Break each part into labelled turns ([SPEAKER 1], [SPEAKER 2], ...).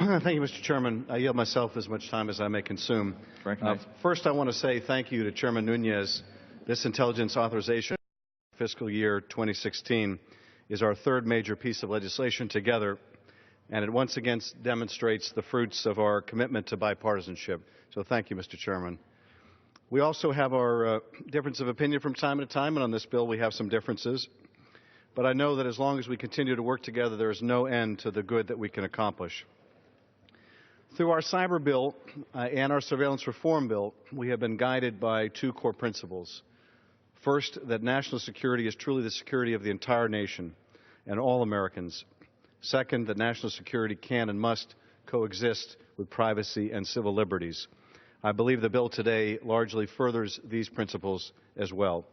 [SPEAKER 1] Thank you, Mr. Chairman. I yield myself as much time as I may consume. First, I want to say thank you to Chairman Nunes. This intelligence authorization fiscal year 2016 is our third major piece of legislation together, and it once again demonstrates the fruits of our commitment to bipartisanship. So thank you, Mr. Chairman. We also have our difference of opinion from time to time, and on this bill we have some differences. But I know that as long as we continue to work together, there is no end to the good that we can accomplish. Through our cyber bill and our surveillance reform bill, we have been guided by two core principles. First, that national security is truly the security of the entire nation and all Americans. Second, that national security can and must coexist with privacy and civil liberties. I believe the bill today largely furthers these principles as well.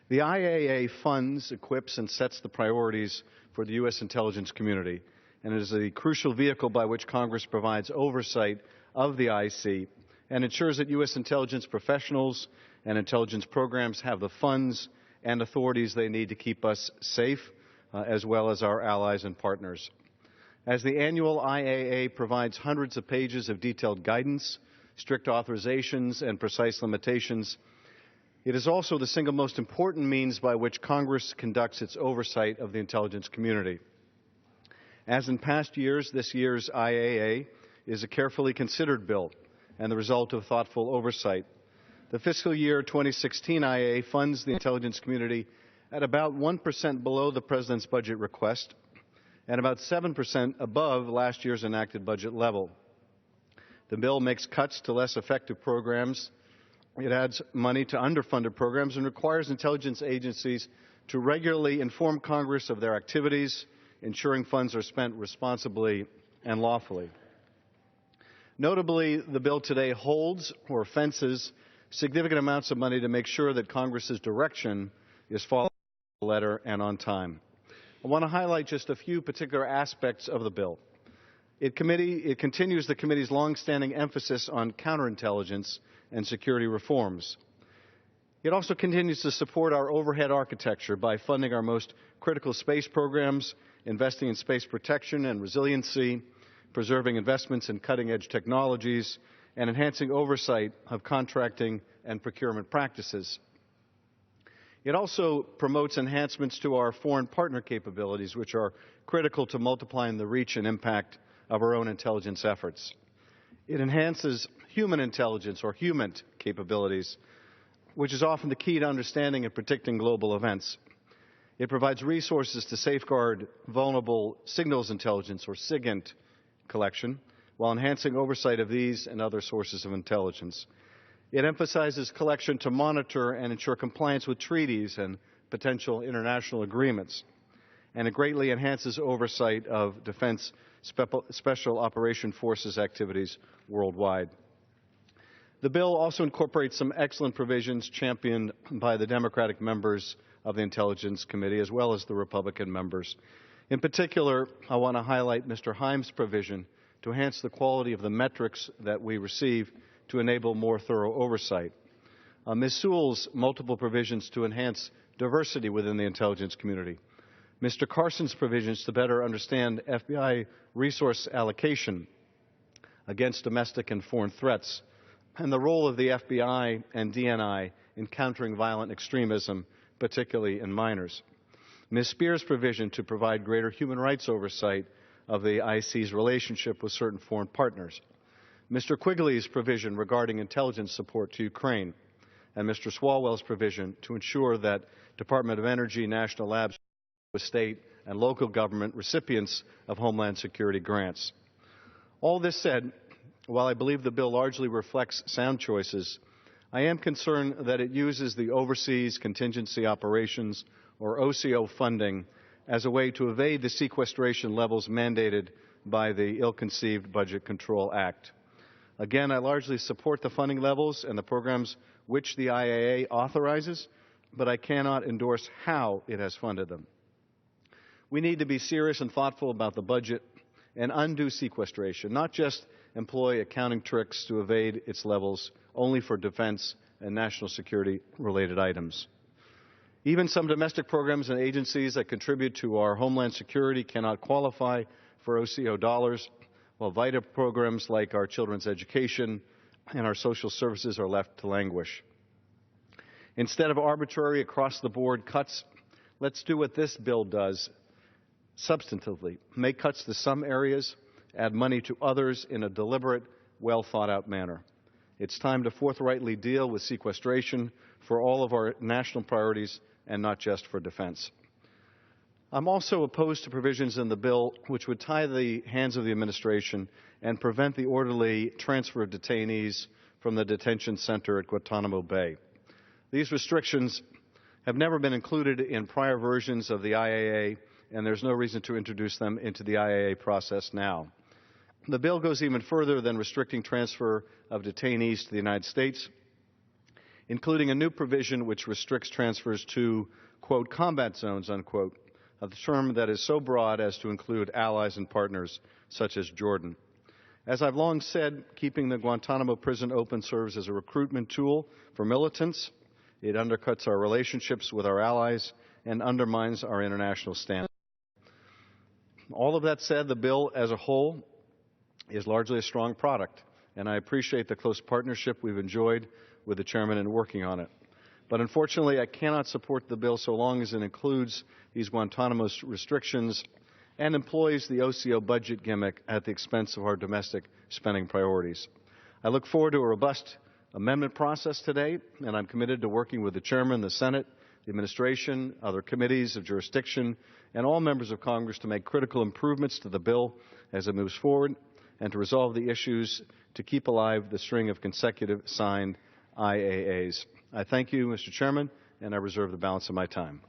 [SPEAKER 1] The IAA funds, equips, and sets the priorities for the U.S. intelligence community, and it is a crucial vehicle by which Congress provides oversight of the IC and ensures that U.S. intelligence professionals and intelligence programs have the funds and authorities they need to keep us safe, as well as our allies and partners. As the annual IAA provides hundreds of pages of detailed guidance, strict authorizations, and precise limitations, it is also the single most important means by which Congress conducts its oversight of the intelligence community. As in past years, this year's IAA is a carefully considered bill and the result of thoughtful oversight. The fiscal year 2016 IAA funds the intelligence community at about 1% below the President's budget request and about 7% above last year's enacted budget level. The bill makes cuts to less effective programs. It adds money to underfunded programs and requires intelligence agencies to regularly inform Congress of their activities, ensuring funds are spent responsibly and lawfully. Notably, the bill today holds or fences significant amounts of money to make sure that Congress's direction is followed to the letter and on time. I want to highlight just a few particular aspects of the bill. It continues the committee's longstanding emphasis on counterintelligence and security reforms. It also continues to support our overhead architecture by funding our most critical space programs, investing in space protection and resiliency, preserving investments in cutting-edge technologies, and enhancing oversight of contracting and procurement practices. It also promotes enhancements to our foreign partner capabilities, which are critical to multiplying the reach and impact of our own intelligence efforts. It enhances human intelligence, or HUMINT, capabilities, which is often the key to understanding and predicting global events. It provides resources to safeguard vulnerable signals intelligence, or SIGINT, collection, while enhancing oversight of these and other sources of intelligence. It emphasizes collection to monitor and ensure compliance with treaties and potential international agreements. And it greatly enhances oversight of defense special operation forces activities worldwide. The bill also incorporates some excellent provisions championed by the Democratic members of the Intelligence Committee, as well as the Republican members. In particular, I want to highlight Mr. Himes' provision to enhance the quality of the metrics that we receive to enable more thorough oversight. Ms. Sewell's multiple provisions to enhance diversity within the intelligence community. Mr. Carson's provisions to better understand FBI resource allocation against domestic and foreign threats, and the role of the FBI and DNI in countering violent extremism, particularly in minors. Ms. Spear's provision to provide greater human rights oversight of the IC's relationship with certain foreign partners. Mr. Quigley's provision regarding intelligence support to Ukraine, and Mr. Swalwell's provision to ensure that Department of Energy national labs with state and local government recipients of Homeland Security grants. All this said, while I believe the bill largely reflects sound choices, I am concerned that it uses the Overseas Contingency Operations, or OCO, funding as a way to evade the sequestration levels mandated by the Ill-Conceived Budget Control Act. Again, I largely support the funding levels and the programs which the IAA authorizes, but I cannot endorse how it has funded them. We need to be serious and thoughtful about the budget and undo sequestration, not just employ accounting tricks to evade its levels only for defense and national security related items. Even some domestic programs and agencies that contribute to our homeland security cannot qualify for OCO dollars, while vital programs like our children's education and our social services are left to languish. Instead of arbitrary across-the-board cuts, let's do what this bill does substantively. Make cuts to some areas, add money to others in a deliberate, well-thought-out manner. It's time to forthrightly deal with sequestration for all of our national priorities and not just for defense. I'm also opposed to provisions in the bill which would tie the hands of the administration and prevent the orderly transfer of detainees from the detention center at Guantanamo Bay. These restrictions have never been included in prior versions of the IAA, and there's no reason to introduce them into the IAA process now. The bill goes even further than restricting transfer of detainees to the United States, including a new provision which restricts transfers to, quote, combat zones, unquote, a term that is so broad as to include allies and partners such as Jordan. As I've long said, keeping the Guantanamo prison open serves as a recruitment tool for militants. It undercuts our relationships with our allies and undermines our international standards. All of that said, the bill as a whole is largely a strong product, and I appreciate the close partnership we've enjoyed with the chairman in working on it. But unfortunately, I cannot support the bill so long as it includes these Guantanamo restrictions and employs the OCO budget gimmick at the expense of our domestic spending priorities. I look forward to a robust amendment process today, and I'm committed to working with the chairman, the Senate, the administration, other committees of jurisdiction, and all members of Congress to make critical improvements to the bill as it moves forward and to resolve the issues to keep alive the string of consecutive signed IAAs. I thank you, Mr. Chairman, and I reserve the balance of my time.